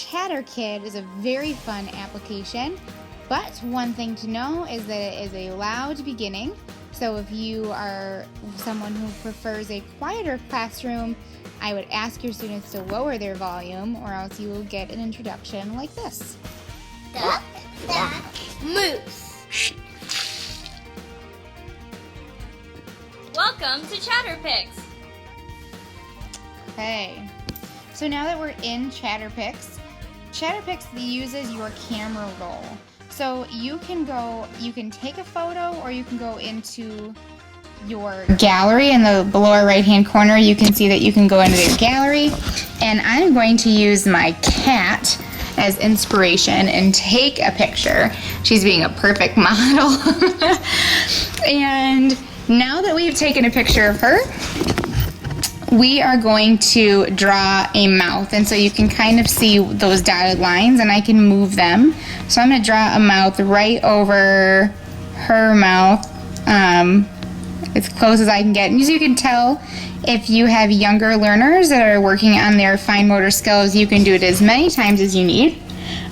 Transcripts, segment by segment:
ChatterKid is a very fun application, but one thing to know is that it is a loud beginning. So if you are someone who prefers a quieter classroom, I would ask your students to lower their volume, or else you will get an introduction like this. Duck, duck, moose. Welcome to ChatterPix. Okay, so now that we're in ChatterPix uses your camera roll. So you can take a photo, or you can go into your gallery in the lower right hand corner. You can see that you can go into your gallery, and I'm going to use my cat as inspiration and take a picture. She's being a perfect model. And now that we've taken a picture of her, we are going to draw a mouth. And so you can kind of see those dotted lines, and I can move them. So I'm going to draw a mouth right over her mouth, as close as I can get. And as you can tell, if you have younger learners that are working on their fine motor skills, you can do it as many times as you need.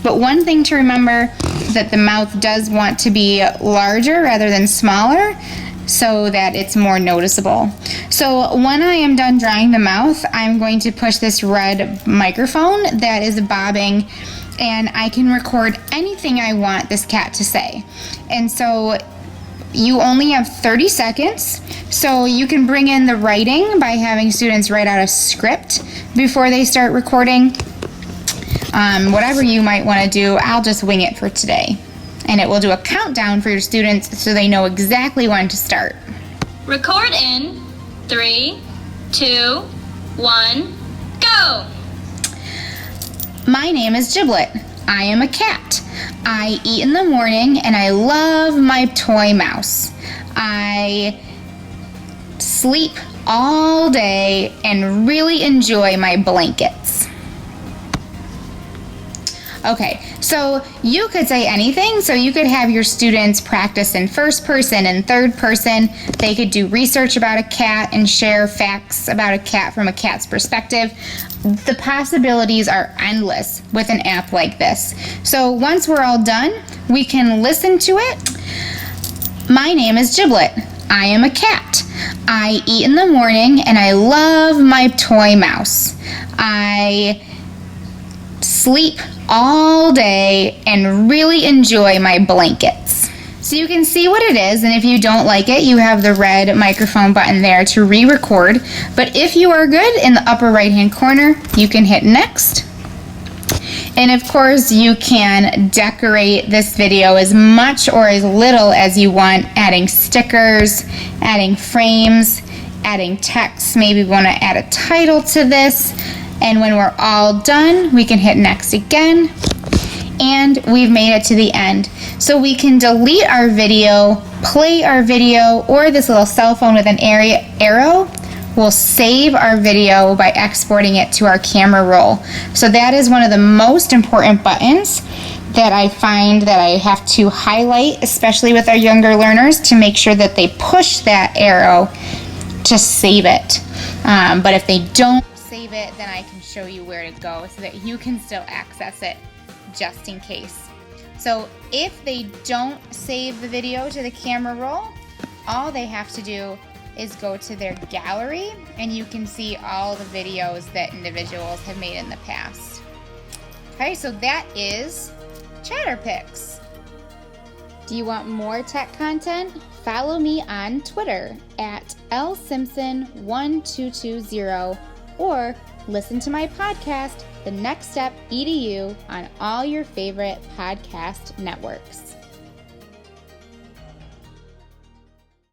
But one thing to remember, that the mouth does want to be larger rather than smaller, so that it's more noticeable. So when I am done drawing the mouth, I'm going to push this red microphone that is bobbing, and I can record anything I want this cat to say. And so you only have 30 seconds, so you can bring in the writing by having students write out a script before they start recording. Whatever you might want to do, I'll just wing it for today. And it will do a countdown for your students so they know exactly when to start. Record in 3, 2, 1, go! My name is Giblet. I am a cat. I eat in the morning, and I love my toy mouse. I sleep all day and really enjoy my blankets. Okay, so you could say anything. So you could have your students practice in first person and third person. They could do research about a cat and share facts about a cat from a cat's perspective. The possibilities are endless with an app like this. So once we're all done, we can listen to it. My name is Giblet. I am a cat. I eat in the morning, and I love my toy mouse. I sleep all day and really enjoy my blankets. So you can see what it is, and if you don't like it, you have the red microphone button there to re-record. But if you are good, in the upper right hand corner, you can hit next. And of course, you can decorate this video as much or as little as you want, adding stickers, adding frames, adding text. Maybe we want to add a title to this. And when we're all done, we can hit next again, and we've made it to the end. So we can delete our video, play our video, or this little cell phone with an arrow will save our video by exporting it to our camera roll. So that is one of the most important buttons that I find that I have to highlight, especially with our younger learners, to make sure that they push that arrow to save it. But if they don't save it, then I can show you where to go so that you can still access it just in case. So if they don't save the video to the camera roll, all they have to do is go to their gallery, and you can see all the videos that individuals have made in the past. Okay, so that is ChatterPix. Do you want more tech content? Follow me on Twitter at lsimpson1220, or listen to my podcast, The Next Step EDU, on all your favorite podcast networks.